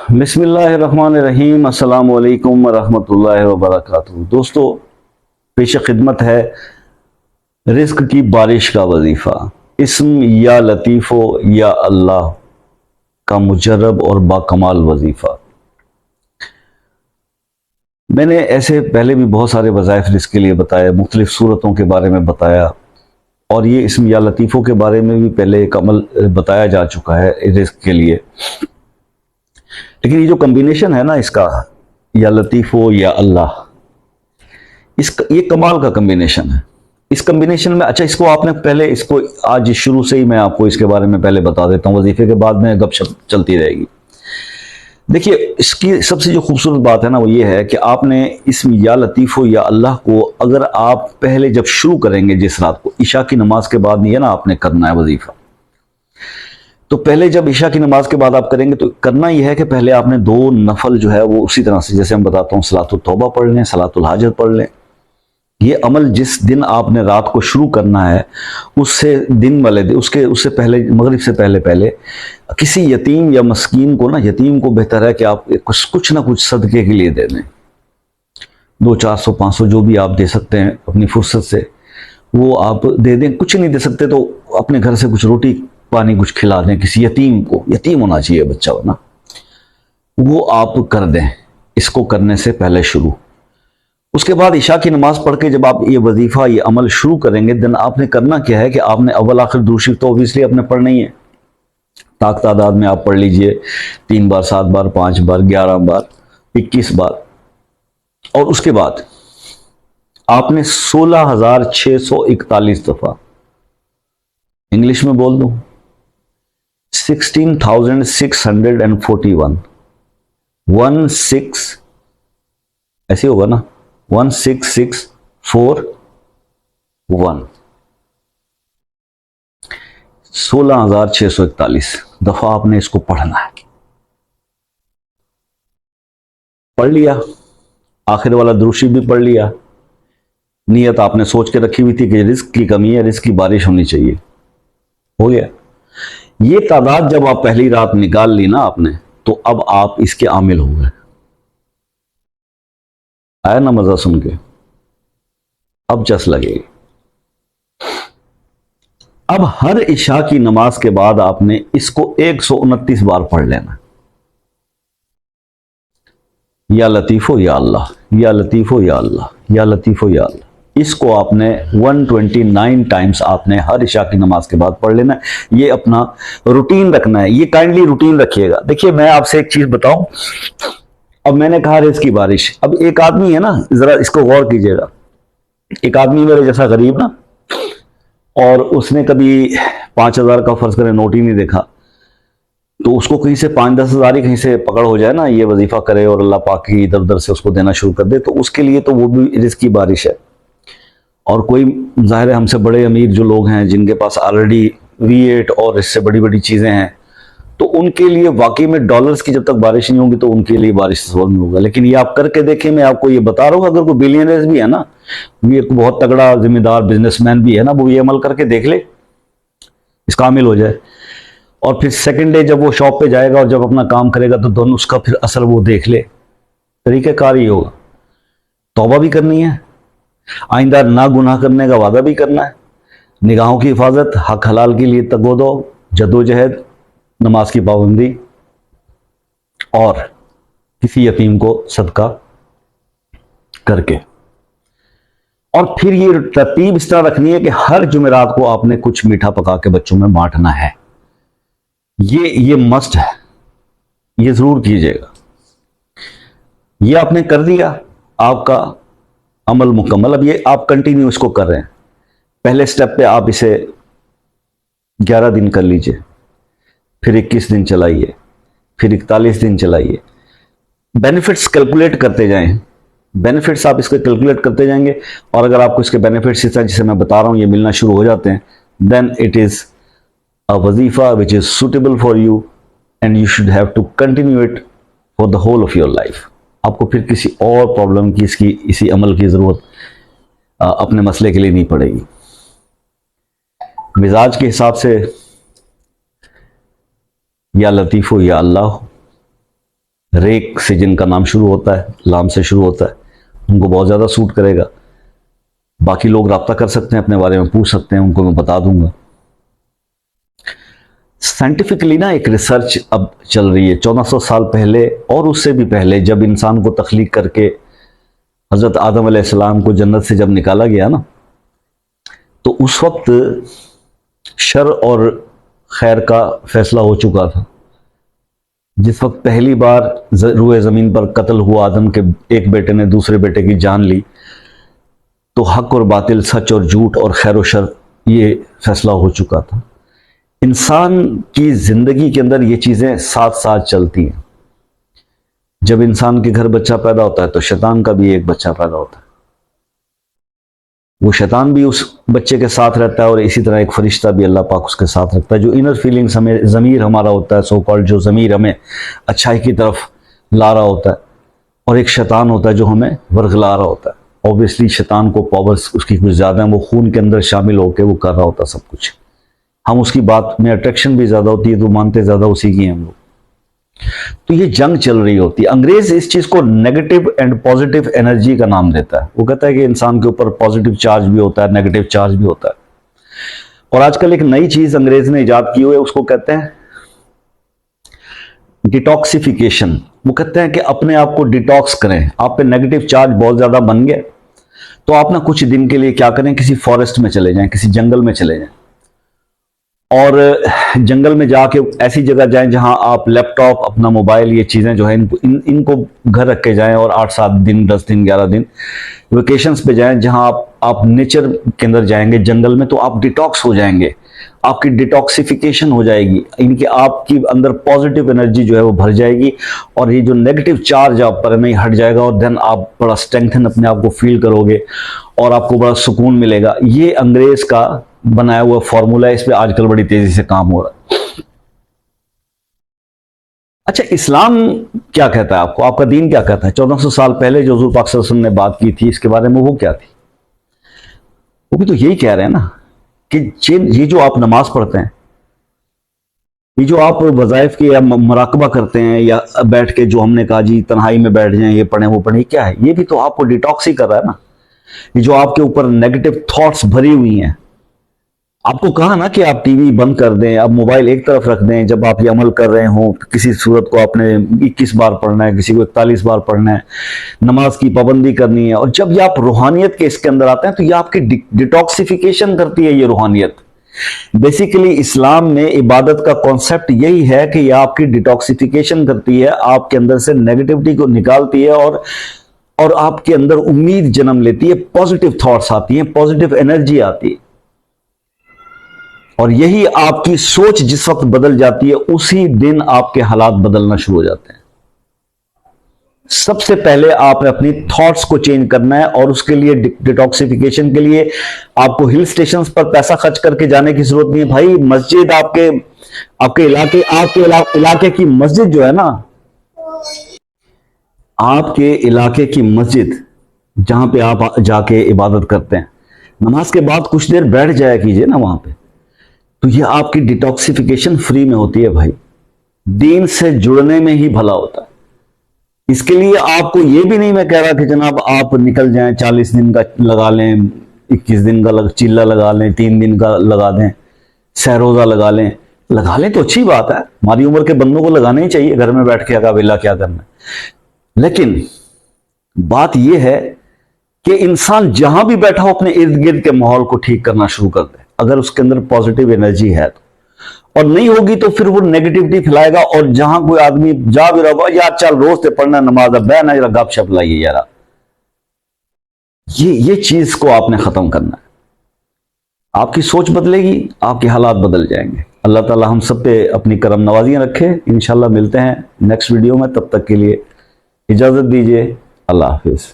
بسم اللہ الرحمن الرحیم، السلام علیکم ورحمۃ اللہ وبرکاتہ۔ دوستو، پیش خدمت ہے رزق کی بارش کا وظیفہ، اسم یا لطیف یا اللہ کا مجرب اور باکمال وظیفہ۔ میں نے ایسے پہلے بھی بہت سارے وظائف رزق کے لیے بتایا، مختلف صورتوں کے بارے میں بتایا، اور یہ اسم یا لطیفوں کے بارے میں بھی پہلے ایک عمل بتایا جا چکا ہے رزق کے لیے۔ لیکن یہ جو کمبینیشن ہے نا اس کا، یا لطیف ہو یا اللہ، یہ کمال کا کمبینیشن ہے۔ اس کمبینیشن میں اس کو آپ نے پہلے آج شروع سے ہی میں آپ کو اس کے بارے میں پہلے بتا دیتا ہوں، وظیفے کے بعد میں گپ شپ چلتی رہے گی۔ دیکھیے، اس کی سب سے جو خوبصورت بات ہے نا وہ یہ ہے کہ آپ نے اسم یا لطیف ہو یا اللہ کو اگر آپ پہلے جب شروع کریں گے، جس رات کو عشاء کی نماز کے بعد نہیں ہے نا آپ نے کرنا ہے وظیفہ، تو پہلے جب عشاء کی نماز کے بعد آپ کریں گے تو کرنا یہ ہے کہ پہلے آپ نے 2 نفل جو ہے وہ اسی طرح سے جیسے ہم بتاتا ہوں صلاۃ التوبہ پڑھ لیں، صلاۃ الحاجت پڑھ لیں۔ یہ عمل جس دن آپ نے رات کو شروع کرنا ہے، اس سے پہلے مغرب سے پہلے کسی یتیم یا مسکین کو یتیم کو بہتر ہے کہ آپ کچھ نہ کچھ صدقے کے لیے دے دیں، 200 400 500 جو بھی آپ دے سکتے ہیں اپنی فرصت سے وہ آپ دے دیں۔ کچھ نہیں دے سکتے تو اپنے گھر سے کچھ روٹی پانی کچھ کھلا دیں کسی یتیم کو، یتیم ہونا چاہیے بچہ ہونا، وہ آپ کر دیں اس کو کرنے سے پہلے شروع۔ اس کے بعد عشاء کی نماز پڑھ کے جب آپ یہ وظیفہ یہ عمل شروع کریں گے، دن آپ نے کرنا کیا ہے کہ آپ نے اول آخر درود شریف تو اوبیسلی آپ نے پڑھنا ہی ہے، طاق تعداد میں آپ پڑھ لیجئے، 3 بار 7 بار 5 بار 11 بار 21 بار، اور اس کے بعد آپ نے 16,641 دفعہ، انگلش میں بول دوں 16,641 16 ایسے ہوگا نا 16641 16,641 دفعہ آپ نے اس کو پڑھنا ہے۔ پڑھ لیا، آخر والا درود شریف بھی پڑھ لیا، نیت آپ نے سوچ کے رکھی ہوئی تھی کہ رزق کی کمی ہے، رزق کی بارش ہونی چاہیے، ہو گیا۔ یہ تعداد جب آپ پہلی رات نکال لی نا آپ نے، تو اب آپ اس کے عامل ہو گئے۔ آیا نا مزہ سن کے؟ اب چس لگے گی۔ اب ہر عشاء کی نماز کے بعد آپ نے اس کو 129 بار پڑھ لینا، یا لطیف ہو یا اللہ، یا لطیف ہو یا اللہ، یا لطیف ہو یا اللہ۔ اس کو آپ نے 129 ٹائمز آپ نے ہر عشاء کی نماز کے بعد پڑھ لینا ہے۔ یہ اپنا روٹین رکھنا ہے، یہ کائنڈلی روٹین رکھیے گا۔ دیکھیے، میں آپ سے ایک چیز بتاؤں، اب میں نے کہا رزق کی بارش، اب ایک آدمی ہے نا، ذرا اس کو غور کیجئے گا، ایک آدمی میرے جیسا غریب نا، اور اس نے کبھی 5,000 کا فرض کریں نوٹ ہی نہیں دیکھا، تو اس کو کہیں سے 5-10 ہزار ہی کہیں سے پکڑ ہو جائے نا، یہ وظیفہ کرے اور اللہ پاک کی ادھر ادھر سے اس کو دینا شروع کر دے، تو اس کے لیے تو وہ بھی رزق کی بارش ہے۔ اور کوئی ظاہر ہے ہم سے بڑے امیر جو لوگ ہیں جن کے پاس آلریڈی V8 اور اس سے بڑی بڑی چیزیں ہیں، تو ان کے لیے واقعی میں ڈالرز کی جب تک بارش نہیں ہوگی تو ان کے لیے بارش سے سوال نہیں ہوگا۔ لیکن یہ آپ کر کے دیکھیں، میں آپ کو یہ بتا رہا ہوں، اگر کوئی بلینئرز بھی ہے نا، یہ ایک بہت تگڑا ذمہ دار بزنس مین بھی ہے نا، وہ یہ عمل کر کے دیکھ لے، اس کا عامل ہو جائے، اور پھر سیکنڈ ڈے جب وہ شاپ پہ جائے گا اور جب اپنا کام کرے گا تو دونوں اس کا پھر اثر وہ دیکھ لے۔ طریقہ کار ہی ہوگا، توبہ بھی کرنی ہے، آئندہ نہ گناہ کرنے کا وعدہ بھی کرنا ہے، نگاہوں کی حفاظت، حق حلال کے لیے تگ و دو، جد و جہد، نماز کی پابندی، اور کسی یتیم کو صدقہ کر کے، اور پھر یہ ترتیب اس طرح رکھنی ہے کہ ہر جمعرات کو آپ نے کچھ میٹھا پکا کے بچوں میں بانٹنا ہے۔ یہ مسٹ ہے، یہ ضرور کیجئے گا۔ یہ آپ نے کر دیا، آپ کا عمل مکمل۔ اب یہ آپ کنٹینیو اس کو کر رہے ہیں، پہلے سٹیپ پہ آپ اسے 11 دن کر لیجئے، پھر 21 دن چلائیے، پھر 41 دن چلائیے، بینیفٹس کیلکولیٹ کرتے جائیں، بینیفٹس آپ اس کے کیلکولیٹ کرتے جائیں گے، اور اگر آپ کو اس کے بینیفٹس اس طرح جسے میں بتا رہا ہوں یہ ملنا شروع ہو جاتے ہیں، then it is a وظیفہ which is suitable for you and you should have to continue it for the whole of your life۔ آپ کو پھر کسی اور پرابلم کی اسی عمل کی ضرورت اپنے مسئلے کے لیے نہیں پڑے گی۔ مزاج کے حساب سے یا لطیف ہو یا اللہ ہو، ریک سے جن کا نام شروع ہوتا ہے، لام سے شروع ہوتا ہے، ان کو بہت زیادہ سوٹ کرے گا. باقی لوگ رابطہ کر سکتے ہیں، اپنے بارے میں پوچھ سکتے ہیں، ان کو میں بتا دوں گا. سائنٹیفکلی نا ایک ریسرچ اب چل رہی ہے 1400 سال پہلے اور اس سے بھی پہلے، جب انسان کو تخلیق کر کے حضرت آدم علیہ السلام کو جنت سے جب نکالا گیا نا، تو اس وقت شر اور خیر کا فیصلہ ہو چکا تھا. جس وقت پہلی بار روئے زمین پر قتل ہوا آدم کے ایک بیٹے نے دوسرے بیٹے کی جان لی، تو حق اور باطل، سچ اور جھوٹ اور خیر و شر یہ فیصلہ ہو چکا تھا. انسان کی زندگی کے اندر یہ چیزیں ساتھ ساتھ چلتی ہیں. جب انسان کے گھر بچہ پیدا ہوتا ہے تو شیطان کا بھی ایک بچہ پیدا ہوتا ہے. وہ شیطان بھی اس بچے کے ساتھ رہتا ہے، اور اسی طرح ایک فرشتہ بھی اللہ پاک اس کے ساتھ رکھتا ہے، جو انر فیلنگز ہمیں، ضمیر ہمارا ہوتا ہے، سو کالڈ جو ضمیر ہمیں اچھائی کی طرف لا رہا ہوتا ہے. اور ایک شیطان ہوتا ہے جو ہمیں ورغلا رہا ہوتا ہے. اوبیسلی شیطان کو پاورز اس کی کچھ زیادہ ہیں، وہ خون کے اندر شامل ہو کے وہ کر رہا ہوتا ہے سب کچھ. ہم اس کی بات میں اٹریکشن بھی زیادہ ہوتی ہے تو مانتے زیادہ اسی کی ہیں ہم لوگ. تو یہ جنگ چل رہی ہوتی ہے. انگریز اس چیز کو نیگیٹو اینڈ پازیٹیو انرجی کا نام دیتا ہے. وہ کہتا ہے کہ انسان کے اوپر پازیٹیو چارج بھی ہوتا ہے، نیگیٹو چارج بھی ہوتا ہے. اور آج کل ایک نئی چیز انگریز نے ایجاد کی ہوئی ہے، اس کو کہتے ہیں ڈیٹاکسیفیکیشن. وہ کہتے ہیں کہ اپنے آپ کو ڈیٹاکس کریں. آپ پہ نیگیٹو چارج بہت زیادہ بن گیا تو آپ نہ کچھ دن کے لیے کیا کریں، کسی فارسٹ میں چلے جائیں، کسی جنگل میں چلے جائیں، اور جنگل میں جا کے ایسی جگہ جائیں جہاں آپ لیپ ٹاپ، اپنا موبائل، یہ چیزیں جو ہیں ان کو گھر رکھ کے جائیں، اور 8-7 دن، 10 دن، 11 دن ویکیشنز پہ جائیں، جہاں آپ نیچر کے اندر جائیں گے جنگل میں، تو آپ ڈیٹاکس ہو جائیں گے. آپ کی ڈیٹاکسیفیکیشن ہو جائے گی، ان کی آپ کی اندر پازیٹیو انرجی جو ہے وہ بھر جائے گی، اور یہ جو نیگیٹو چارج آپ پر نہیں ہٹ جائے گا، اور دین آپ بڑا اسٹرینتھن اپنے آپ کو فیل کرو گے اور آپ کو بڑا سکون ملے گا. یہ انگریز کا بنایا ہوا فارمولا ہے. اس پہ آج کل بڑی تیزی سے کام ہو رہا ہے. اچھا، اسلام کیا کہتا ہے آپ کو؟ آپ کا دین کیا کہتا ہے؟ 1400 سال پہلے جو حضور پاک صلی اللہ علیہ وسلم نے بات کی تھی اس کے بارے میں، وہ کیا تھی؟ وہ بھی تو یہی کہہ رہے ہیں نا کہ یہ جو آپ نماز پڑھتے ہیں، یہ جو آپ وظائف کے یا مراقبہ کرتے ہیں، یا بیٹھ کے جو ہم نے کہا جی تنہائی میں بیٹھ جائیں، یہ پڑھیں وہ پڑھیں، کیا ہے؟ یہ بھی تو آپ کو ڈیٹاکس ہی کر رہا ہے نا. یہ جو آپ کے اوپر نیگیٹو تھاٹس بھری ہوئی ہیں، آپ کو کہا نا کہ آپ ٹی وی بند کر دیں، آپ موبائل ایک طرف رکھ دیں. جب آپ یہ عمل کر رہے ہوں، کسی صورت کو آپ نے 21 بار پڑھنا ہے، کسی کو 41 بار پڑھنا ہے، نماز کی پابندی کرنی ہے. اور جب یہ آپ روحانیت کے اس کے اندر آتے ہیں تو یہ آپ کی ڈیٹاکسیفیکیشن کرتی ہے. یہ روحانیت بیسیکلی اسلام میں عبادت کا کانسیپٹ یہی ہے کہ یہ آپ کی ڈیٹاکسیفیکیشن کرتی ہے، آپ کے اندر سے نیگیٹیوٹی کو نکالتی ہے، اور آپ کے اندر امید جنم لیتی ہے، پازیٹیو تھاٹس آتی ہیں، پازیٹیو انرجی آتی ہے. اور یہی آپ کی سوچ جس وقت بدل جاتی ہے، اسی دن آپ کے حالات بدلنا شروع ہو جاتے ہیں. سب سے پہلے آپ نے اپنی تھاٹس کو چینج کرنا ہے، اور اس کے لیے ڈیٹاکسیفیکیشن کے لیے آپ کو ہل سٹیشنز پر پیسہ خرچ کر کے جانے کی ضرورت نہیں ہے. بھائی مسجد آپ کے علاقے کی مسجد جو ہے نا، آپ کے علاقے کی مسجد جہاں پہ آپ جا کے عبادت کرتے ہیں، نماز کے بعد کچھ دیر بیٹھ جایا کیجئے نا وہاں پہ. تو یہ آپ کی ڈیٹاکسیفیکیشن فری میں ہوتی ہے. بھائی دین سے جڑنے میں ہی بھلا ہوتا ہے. اس کے لیے آپ کو یہ بھی نہیں میں کہہ رہا کہ جناب آپ نکل جائیں، 40 دن کا لگا لیں، 21 دن کا چلہ لگا لیں، 3 دن کا لگا دیں، سہ روزہ لگا لیں تو اچھی بات ہے. ہماری عمر کے بندوں کو لگانا ہی چاہیے، گھر میں بیٹھ کے اکابلہ کیا کرنا ہے. لیکن بات یہ ہے کہ انسان جہاں بھی بیٹھا ہو اپنے ارد گرد کے ماحول کو ٹھیک کرنا شروع کر دے. اگر اس کے اندر پازیٹیو انرجی ہے تو، اور نہیں ہوگی تو پھر وہ نیگیٹیوٹی پھیلائے گا. اور جہاں کوئی آدمی جا بھی رہا ہوگا، یار چل روز تے پڑھنا نماز، اب بہنا ذرا گپ شپ لائیے یار. یہ چیز کو آپ نے ختم کرنا ہے. آپ کی سوچ بدلے گی، آپ کے حالات بدل جائیں گے. اللہ تعالی ہم سب پہ اپنی کرم نوازیاں رکھے. انشاءاللہ ملتے ہیں نیکسٹ ویڈیو میں. تب تک کے لیے اجازت دیجیے. اللہ حافظ.